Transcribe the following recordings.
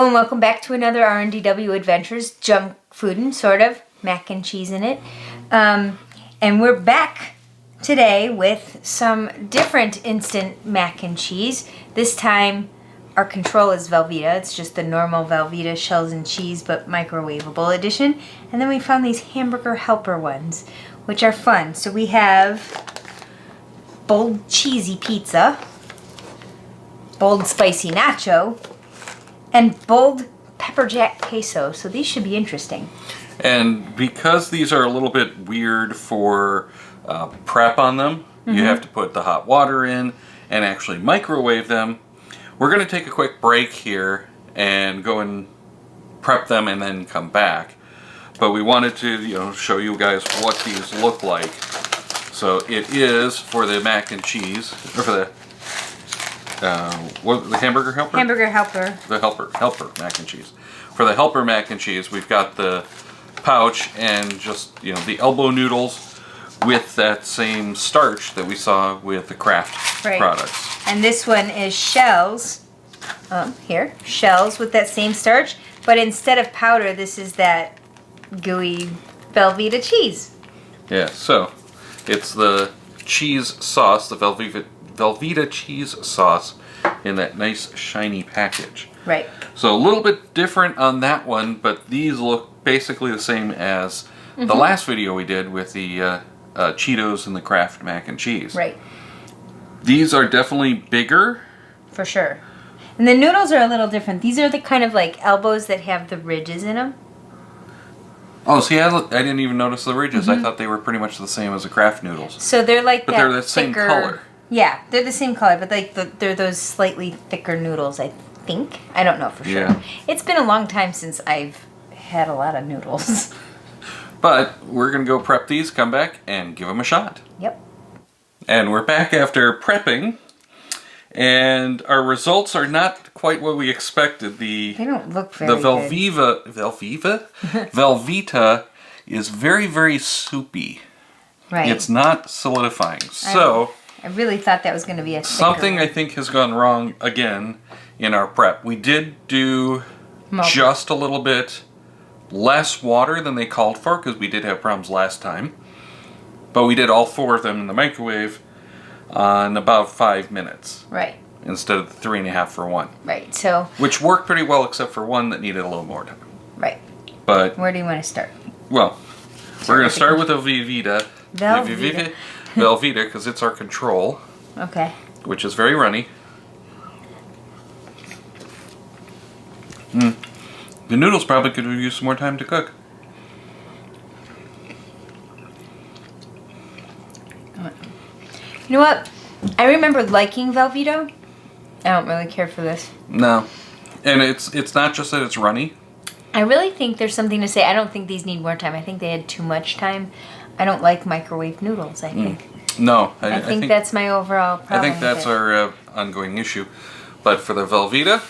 Hello and welcome back to another R&DW Adventures, junk foodin', sort of, mac and cheese in it. And we're back today with some different instant mac and cheese. This time our control is Velveeta. It's just the normal Velveeta shells and cheese but microwavable edition. And then we found these hamburger helper ones, which are fun. So we have bold cheesy pizza, bold spicy nacho, and bold pepper jack queso. So these should be interesting. And because these are a little bit weird for prep on them, you have to put the hot water in and actually microwave them. We're going to take a quick break here and go and prep them and then come back. But we wanted to, show you guys what these look like. So it is for the mac and cheese, or for the the hamburger helper? Hamburger helper. The helper mac and cheese. For the helper mac and cheese, we've got the pouch and just, the elbow noodles with that same starch that we saw with the Kraft products. And this one is shells. Shells with that same starch, but instead of powder, this is that gooey Velveeta cheese. Yeah, so it's the cheese sauce, the Velveeta cheese sauce in that nice shiny package. Right. So a little bit different on that one, but these look basically the same as the last video we did with the Cheetos and the Kraft mac and cheese. Right. These are definitely bigger. For sure. And the noodles are a little different. These are the kind of like elbows that have the ridges in them. Oh, see, I didn't even notice the ridges. I thought they were pretty much the same as the Kraft noodles. So they're like but they're the same color. Yeah, they're the same color, but like they're those slightly thicker noodles, I think. I don't know for sure. Yeah. It's been a long time since I've had a lot of noodles. But we're going to go prep these, come back, and give them a shot. Yep. And we're back after prepping, and our results are not quite what we expected. They don't look very good. Velveeta is very, very soupy. Right. It's not solidifying. So I really thought that was going to be a thicker something one. I think has gone wrong again in our prep. We did do just a little bit less water than they called for because we did have problems last time. But we did all 4 of them in the microwave on about 5 minutes. Right. Instead of the 3.5 for 1. Right. So. Which worked pretty well except for one that needed a little more time. Right. But where do you want to start? Well, we're going to start with a Velveeta. Velveeta. Velveeta, because it's our control. Okay. Which is very runny. The noodles probably could have used some more time to cook. You know what? I remember liking Velveeta. I don't really care for this. No. And it's not just that it's runny. I really think there's something to say. I don't think these need more time. I think they had too much time. I don't like microwave noodles, I think. No. I think that's my overall problem. I think that's our ongoing issue. But for the Velveeta,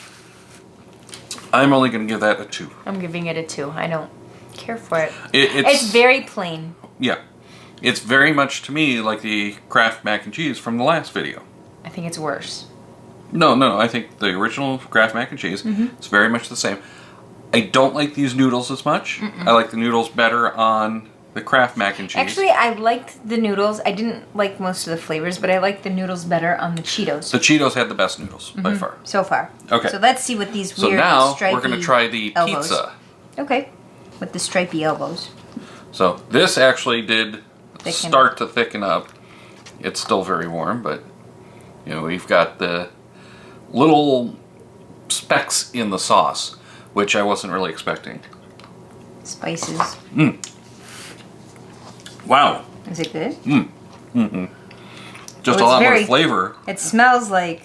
I'm only going to give that a 2. I'm giving it a 2. I don't care for it. It's very plain. Yeah. It's very much, to me, like the Kraft mac and cheese from the last video. I think it's worse. No. I think the original Kraft mac and cheese is very much the same. I don't like these noodles as much. I like the noodles better on the Kraft mac and cheese. Actually, I liked the noodles. I didn't like most of the flavors, but I liked the noodles better on the Cheetos. The Cheetos had the best noodles, by far. So far. Okay. So let's see what these weird stripy elbows. So now, we're going to try the elbows. pizza. Okay. With the stripy elbows. So, this actually did start to thicken up. It's still very warm, but, we've got the little specks in the sauce, which I wasn't really expecting. Spices. Wow. Is it good? Just a lot more flavor. It smells like,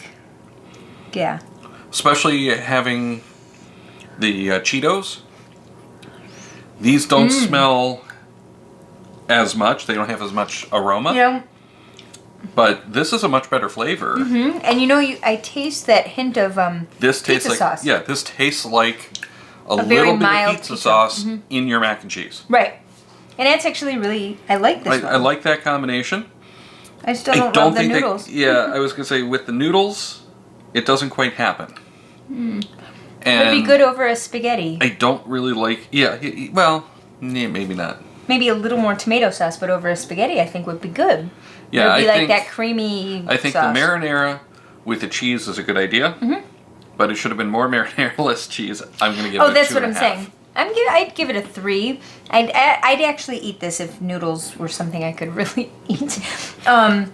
yeah. Especially having the Cheetos. These don't smell as much. They don't have as much aroma. But this is a much better flavor. And I taste that hint of this tastes pizza sauce. Yeah, this tastes like a little bit of pizza sauce in your mac and cheese. Right. And that's actually really, I like this one. I like that combination. I still don't love the noodles. I was going to say, with the noodles, it doesn't quite happen. And Would be good over a spaghetti. I don't really like, well, maybe not. Maybe a little more tomato sauce, but over a spaghetti I think would be good. Yeah, it would be I like think, that creamy I think sauce. the marinara with the cheese is a good idea. But it should have been more marinara, less cheese. I'm going to give it a 2.5. Oh, that's what I'm saying. I'd give it a 3. I'd actually eat this if noodles were something I could really eat. All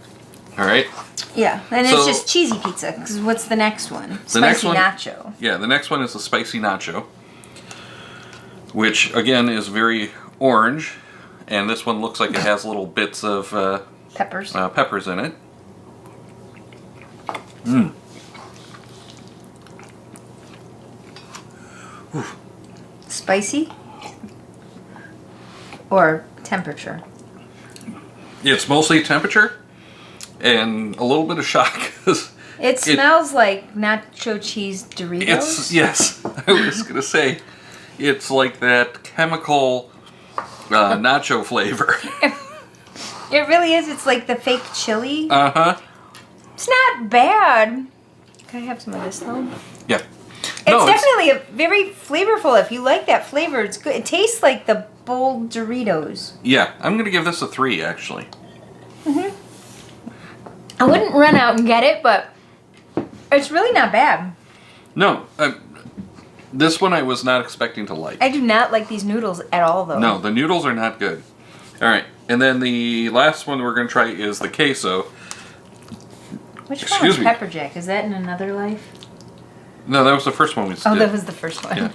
right. Yeah, and So- it's just cheesy pizza. 'Cause what's the next one? The next Spicy one- nacho. Yeah, the next one is the spicy nacho, which again is very orange, and this one looks like it has little bits of Peppers. peppers in it. Spicy? Or temperature? It's mostly temperature and a little bit of shock. 'Cause It smells like nacho cheese Doritos. it's yes, I was gonna say, it's like that chemical nacho flavor. It really is. It's like the fake chili. Uh-huh. It's not bad. Can I have some of this though? Yeah. It's definitely a very flavorful. If you like that flavor, it's good. It tastes like the bold Doritos. Yeah, I'm gonna give this a 3 actually. I wouldn't run out and get it, but it's really not bad. No, this one I was not expecting to like. I do not like these noodles at all, though. No, the noodles are not good. All right, and then the last one we're going to try is the queso. Which one Excuse was me. Pepper Jack? Is that in another life? No, that was the first one we did. Oh, that was the first one. Yeah.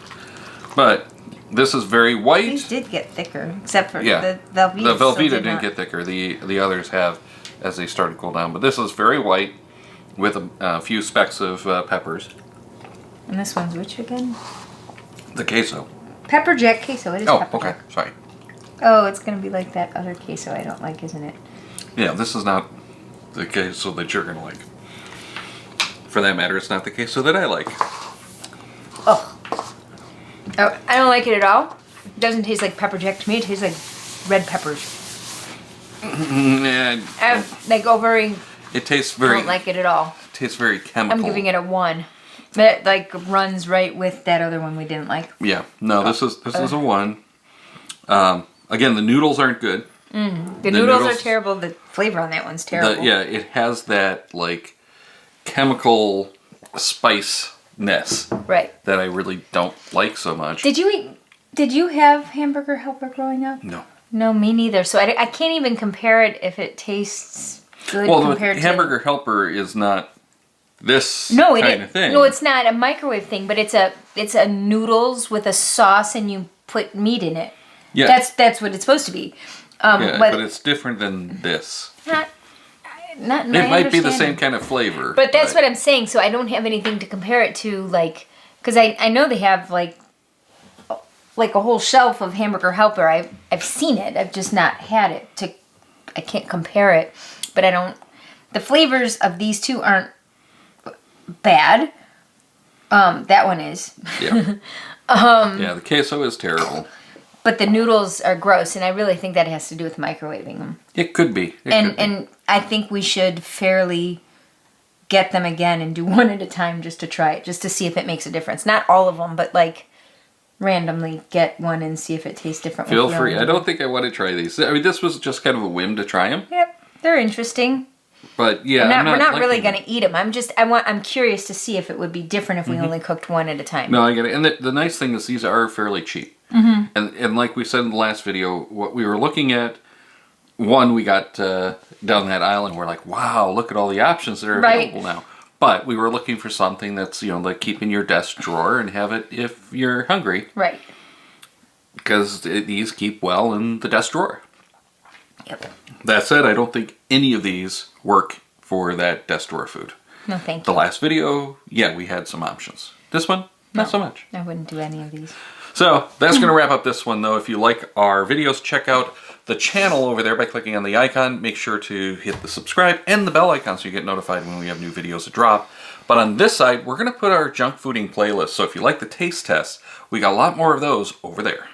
But this is very white. These did get thicker, except for Yeah. the Velveeta. The still Velveeta did didn't not. get thicker. The others have as they start to cool down. But this is very white with a few specks of peppers. And this one's which again? The queso. Pepper Jack queso. It is Oh, Pepper okay. Jack. Sorry. Oh, it's going to be like that other queso I don't like, isn't it? Yeah, this is not the queso that you're going to like. For that matter, it's not the queso that I like. Oh, I don't like it at all. It doesn't taste like Pepper Jack to me. It tastes like red peppers. And Like very. it tastes I very. don't like it at all. Tastes very chemical. I'm giving it a 1. That like runs right with that other one we didn't like. Yeah. No, this is a 1. Again, the noodles aren't good. The noodles are terrible. The flavor on that one's terrible. It has that like chemical spiceness Right. that I really don't like so much. Did you have Hamburger Helper growing up? No. No, me neither. So I can't even compare it if it tastes good Well, compared the to... hamburger helper is not this No, kind of thing. No, it's not a microwave thing, but it's a noodles with a sauce and you put meat in it. Yeah. That's what it's supposed to be. But it's different than this. Not It might be the same kind of flavor. But that's what I'm saying. So I don't have anything to compare it to, like, because I know they have like a whole shelf of Hamburger Helper. I've seen it. I've just not had it. I can't compare it. But I don't. The flavors of these two aren't bad. That one is. Yeah. Yeah, the queso is terrible. But the noodles are gross, and I really think that has to do with microwaving them. It could be. And I think we should fairly get them again and do one at a time just to try it, just to see if it makes a difference. Not all of them, but like randomly get one and see if it tastes different. Feel free. I don't think I want to try these. I mean, this was just kind of a whim to try them. Yep, they're interesting. But yeah, We're not really liking going to eat them. I'm curious to see if it would be different if we only cooked one at a time. No, I get it. And the nice thing is these are fairly cheap. And like we said in the last video, what we were looking at, one, we got down that aisle and we're like, wow, look at all the options that are available now. But we were looking for something that's, like keep in your desk drawer and have it if you're hungry. Right. Because these keep well in the desk drawer. Yep. That said, I don't think any of these work for that desk drawer food. No, thank The you. last video, yeah, we had some options. This one, not so much. I wouldn't do any of these. So that's going to wrap up this one, though. If you like our videos, check out the channel over there by clicking on the icon. Make sure to hit the subscribe and the bell icon so you get notified when we have new videos to drop. But on this side, we're going to put our junk fooding playlist. So if you like the taste test, we got a lot more of those over there.